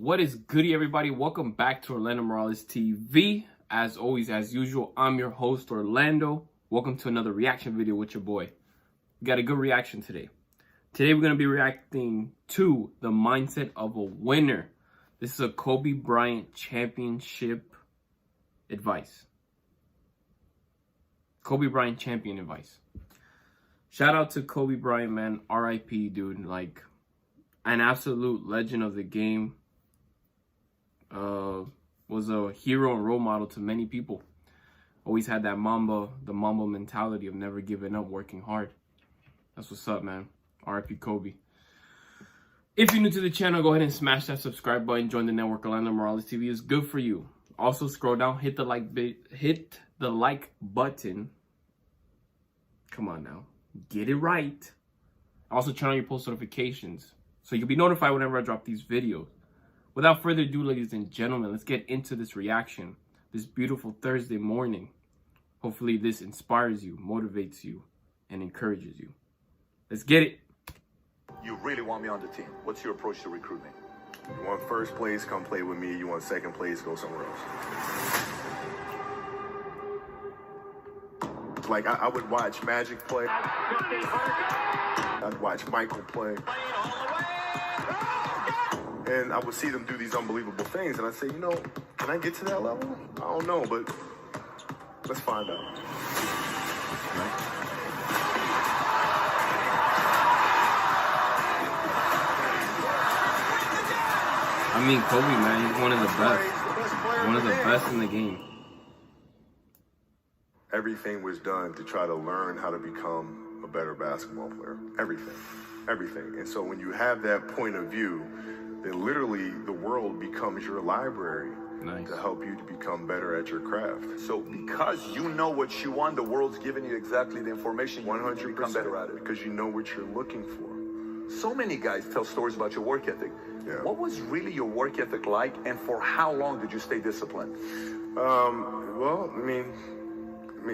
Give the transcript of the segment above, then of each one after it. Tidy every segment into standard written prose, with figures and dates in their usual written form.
What is goody, everybody? Welcome back to Orlando Morales TV. As always, as usual, I'm your host, Orlando. Welcome to another reaction video with your boy. We got a good reaction today. Today, we're going to be reacting to the mindset of a winner. This is a Kobe Bryant championship advice. Kobe Bryant champion advice. Shout out to Kobe Bryant, man. R.I.P., dude. Like, an absolute legend of the game. Was a hero and role model to many people. Always had that Mamba mentality of never giving up, working hard. That's what's up, man. R.I.P. Kobe. If you're new to the channel, go ahead and smash that subscribe button. Join the network. Orlando Morales TV is good for you. Also, scroll down, hit the like button. Come on now, get it right. Also, turn on your post notifications so you'll be notified whenever I drop these videos. Without further ado, ladies and gentlemen, let's get into this reaction this beautiful Thursday morning. Hopefully this inspires you, motivates you, and encourages you. Let's get it. You really want me on the team. What's your approach to recruitment? You want first place, come play with me. You want second place, go somewhere else. Like, I would watch Magic play. I'd watch Michael play. And I would see them do these unbelievable things, and I'd say, you know, can I get to that level? I don't know, but let's find out. I mean, Kobe, man, he's one of the best. One of the best in the game. Everything was done to try to learn how to become a better basketball player. Everything. Everything. And so when you have that point of view, then literally the world becomes your library. Nice. To help you to become better at your craft. So because you know what you want, the world's giving you exactly the information you 100% need to become better at it. Because you know what you're looking for. So many guys tell stories about your work ethic. Yeah. What was really your work ethic like, and for how long did you stay disciplined? Well, I mean,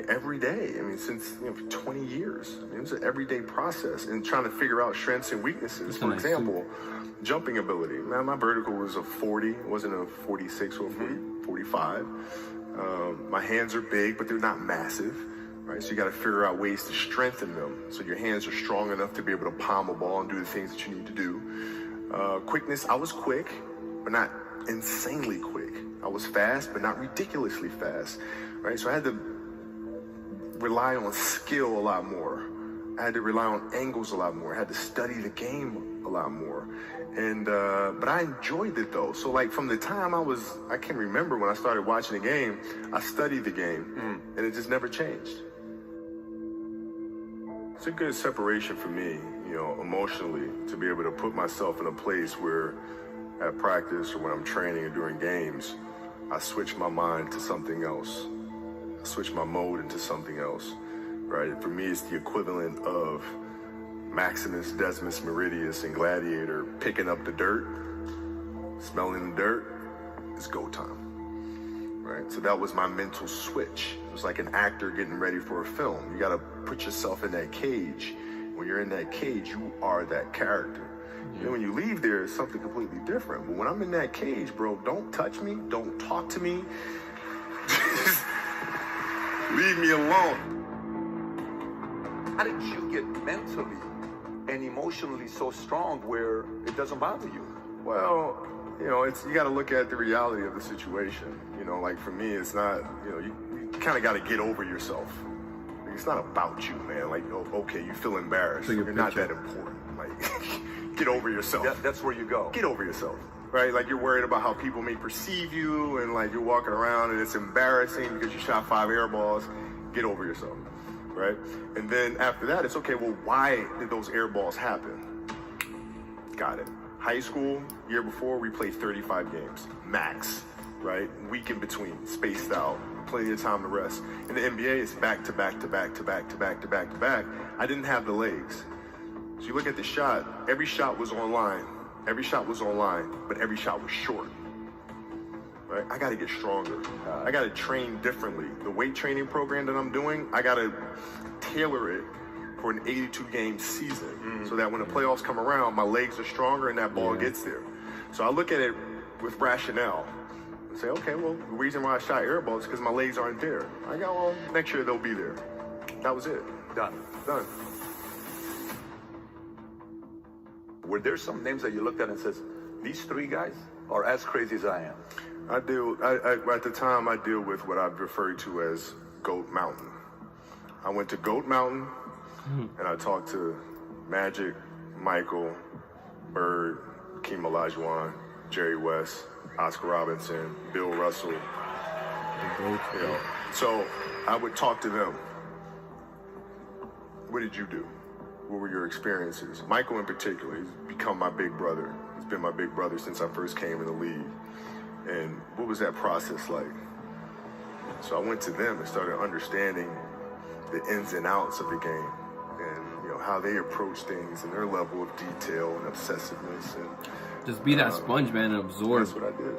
every day. I mean, since for 20 years. I mean, it's an everyday process and trying to figure out strengths and weaknesses. For example, jumping ability. Man, my vertical was a 40. It wasn't a 46 or a 45. My hands are big, but they're not massive. Right, so you got to figure out ways to strengthen them so your hands are strong enough to be able to palm a ball and do the things that you need to do. Quickness, I was quick, but not insanely quick. I was fast, but not ridiculously fast. Right, so I had to rely on skill a lot more. I had to rely on angles a lot more. I had to study the game a lot more. And but I enjoyed it though. So like from the time I can remember when I started watching the game, I studied the game and it just never changed. It's a good separation for me, emotionally, to be able to put myself in a place where at practice or when I'm training or during games, I switch my mind to something else. I switch my mode into something else, right? For me, it's the equivalent of Maximus, Decimus, Meridius, and Gladiator picking up the dirt, smelling the dirt. It's go time. Right, so that was my mental switch. It was like an actor getting ready for a film. You gotta put yourself in that cage. When you're in that cage, you are that character. And when you leave there, it's something completely different. But when I'm in that cage, bro, don't touch me, don't talk to me. Just leave me alone. How did you get mentally and emotionally so strong where it doesn't bother you? Well, you got to look at the reality of the situation. Like for me, it's not, you kind of got to get over yourself. It's not about you, man. Like, okay, you feel embarrassed. You're not that important. Like, get over yourself. That's where you go. Get over yourself, right? Like you're worried about how people may perceive you and like you're walking around and it's embarrassing because you shot 5 air balls. Get over yourself, right? And then after that, it's okay, well, why did those air balls happen? Got it. High school, year before, we played 35 games, max, right? Week in between, spaced out, plenty of time to rest. In the NBA, it's back to back to back to back to back to back to back. I didn't have the legs. So you look at the shot, every shot was online. Every shot was online, but every shot was short. Right? I gotta get stronger. I gotta train differently. The weight training program that I'm doing, I gotta tailor it for an 82-game season so that when the playoffs come around, my legs are stronger and that ball gets there. So I look at it with rationale. And say, okay, well, the reason why I shot air balls is because my legs aren't there. I go, well, next year they'll be there. That was it. Done. Done. Were there some names that you looked at and says, these three guys are as crazy as I am? At the time, I deal with what I've referred to as Goat Mountain. I went to Goat Mountain, and I talked to Magic, Michael, Bird, Keem Olajuwon, Jerry West, Oscar Robinson, Bill Russell. You know, so I would talk to them. What did you do? What were your experiences? Michael in particular, he's become my big brother. He's been my big brother since I first came in the league. And what was that process like? So I went to them and started understanding the ins and outs of the game and, you know, how they approach things and their level of detail and obsessiveness. And just be that sponge, man, and absorb that's what I did.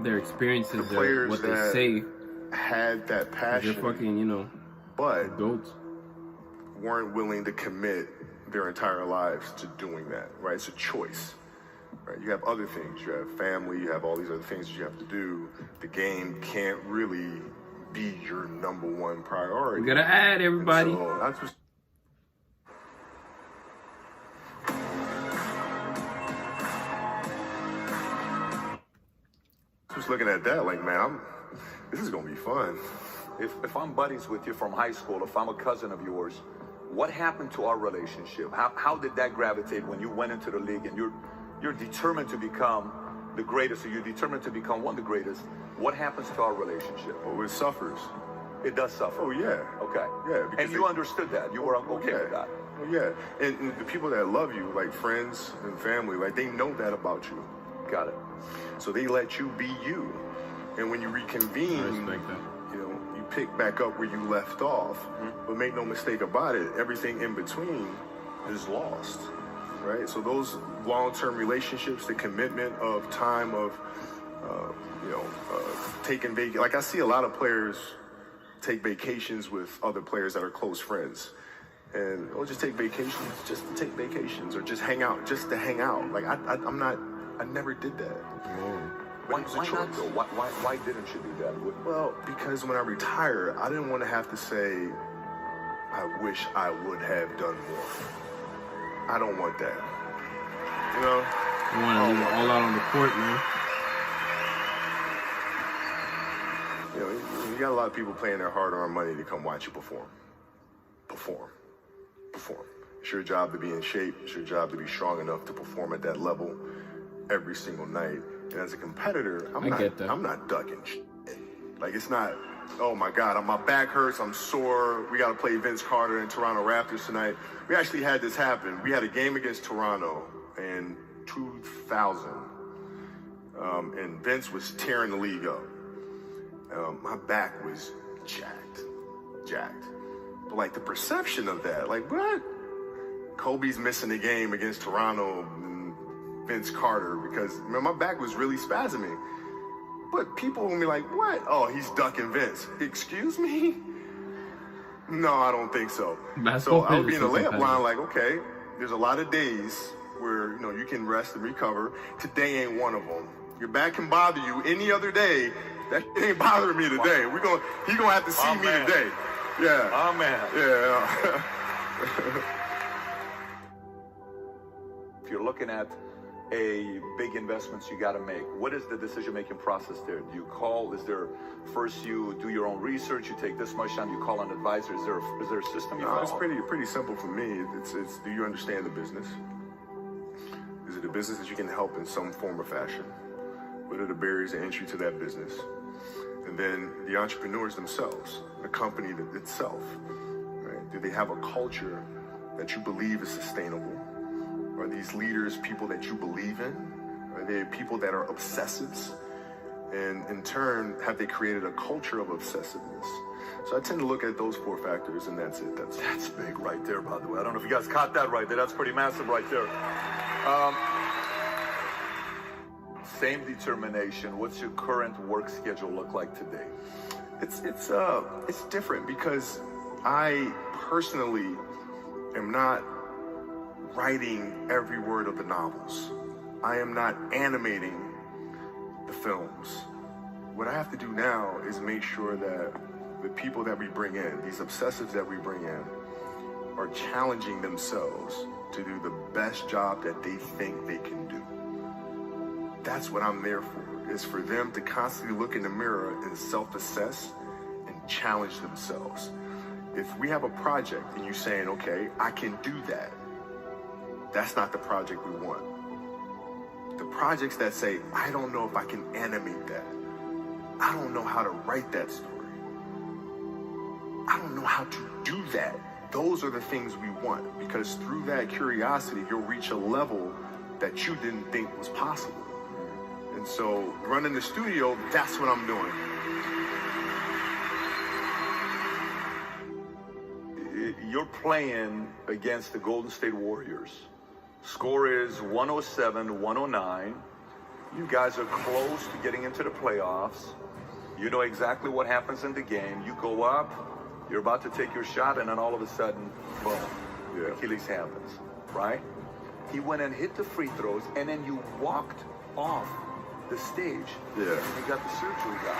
Their experiences, The players what they that say. had that passion, They're fucking, you know, but goats. weren't willing to commit their entire lives to doing that, right? It's a choice, right? You have other things. You have family. You have all these other things that you have to do. The game can't really be your number one priority. We gotta add everybody. And so that's just looking at that like, man, this is gonna be fun. If I'm buddies with you from high school, if I'm a cousin of yours, what happened to our relationship? How did that gravitate when you went into the league and you're determined to become the greatest, or you're determined to become one of the greatest? What happens to our relationship? Oh, it suffers. It does suffer. Oh yeah. Okay. Yeah. And you understood that. You were okay with that. Oh yeah. And the people that love you, like friends and family, like they know that about you. Got it. So they let you be you. And when you reconvene, I respect that. you know, you pick back up where you left off. But make no mistake about it, everything in between is lost, right? So those long-term relationships, the commitment of time of, taking vacation. Like I see a lot of players take vacations with other players that are close friends. And or just take vacations, just to take vacations, or just hang out, just to hang out. Like I never did that. Why not though? Why didn't you do that? Well, because when I retire, I didn't want to have to say, I wish I would have done more. I don't want that. You know? You want to leave it all out on the court, man. You know, you got a lot of people paying their hard-earned money to come watch you perform. Perform. It's your job to be in shape. It's your job to be strong enough to perform at that level every single night. And as a competitor, I'm not ducking shit. Like, it's not, oh my God, my back hurts, I'm sore, we got to play Vince Carter and Toronto Raptors tonight. We actually had this happen. We had a game against Toronto in 2000, and Vince was tearing the league up. My back was jacked. But like the perception of that, like what? Kobe's missing the game against Toronto, Vince Carter, because man, my back was really spasming. But people will be like, what? Oh, he's ducking Vince. Excuse me? No, I don't think so. So I would be in the layup line like, okay, there's a lot of days where, you know, you can rest and recover. Today ain't one of them. Your back can bother you any other day. That ain't bothering me today. He gonna have to see me today. Yeah. Oh man. Yeah. If you're looking at a big investments you got to make, what is the decision-making process there? Do you call? Is there first you do your own research? You take this much time. You call an advisor. Is there a system you follow? It's pretty simple for me. It's do you understand the business? Is it a business that you can help in some form or fashion? What are the barriers to entry to that business? And then the entrepreneurs themselves, the company itself, right? Do they have a culture that you believe is sustainable? Are these leaders people that you believe in? Are they people that are obsessives? And in turn, have they created a culture of obsessiveness? So I tend to look at those four factors, and that's it. That's big right there, by the way. I don't know if you guys caught that right there. That's pretty massive right there. Same determination. What's your current work schedule look like today? It's different because I personally am not writing every word of the novels. I am not animating the the films. What I have to do now is make sure that the people that we bring in, these obsessives that we bring in, are challenging themselves to do the best job that they think they can do. That's what I'm there for, is for them to constantly look in the mirror and self-assess and challenge themselves. If we have a project and you're saying, okay, I can do that, that's not the project we want. The projects that say, I don't know if I can animate that. I don't know how to write that story. I don't know how to do that. Those are the things we want, because through that curiosity, you'll reach a level that you didn't think was possible. And so running the studio, that's what I'm doing. You're playing against the Golden State Warriors. Score is 107-109. You guys are close to getting into the playoffs. You know exactly what happens in the game. You go up, you're about to take your shot, and then all of a sudden, boom, Achilles happens, right? He went and hit the free throws, and then you walked off the stage. Yeah. And you got the surgery done.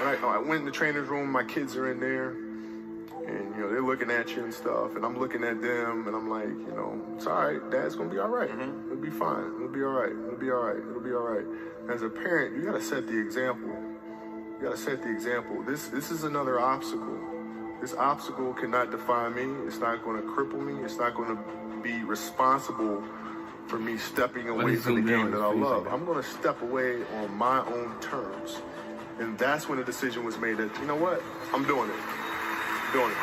Right. I went in the trainer's room, my kids are in there, and, you know, they're looking at you and stuff, and I'm looking at them, and I'm like, you know, it's all right, Dad's gonna be all right. It'll be fine. It'll be all right. It'll be all right. It'll be all right. As a parent, you gotta set the example. You gotta set the example. This is another obstacle. This obstacle cannot define me. It's not gonna cripple me. It's not gonna be responsible for me stepping away from the game that I love. I'm gonna step away on my own terms. And that's when the decision was made that, you know what? I'm doing it. I'm doing it.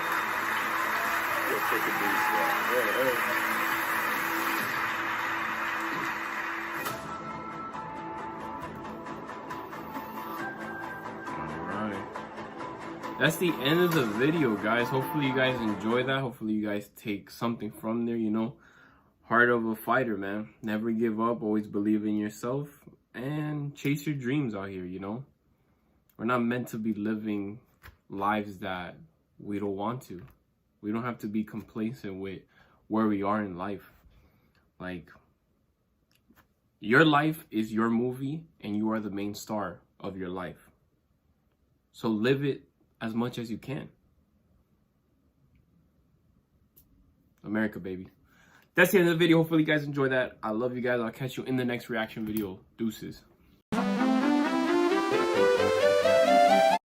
You'll take a beast, yeah. That's the end of the video, guys. Hopefully you guys enjoy that. Hopefully you guys take something from there, you know. Heart of a fighter, man. Never give up. Always believe in yourself. And chase your dreams out here, you know. We're not meant to be living lives that we don't want to. We don't have to be complacent with where we are in life. Like, your life is your movie, and you are the main star of your life. So live it as much as you can. America, baby. That's the end of the video. Hopefully you guys enjoyed that. I love you guys. I'll catch you in the next reaction video. Deuces.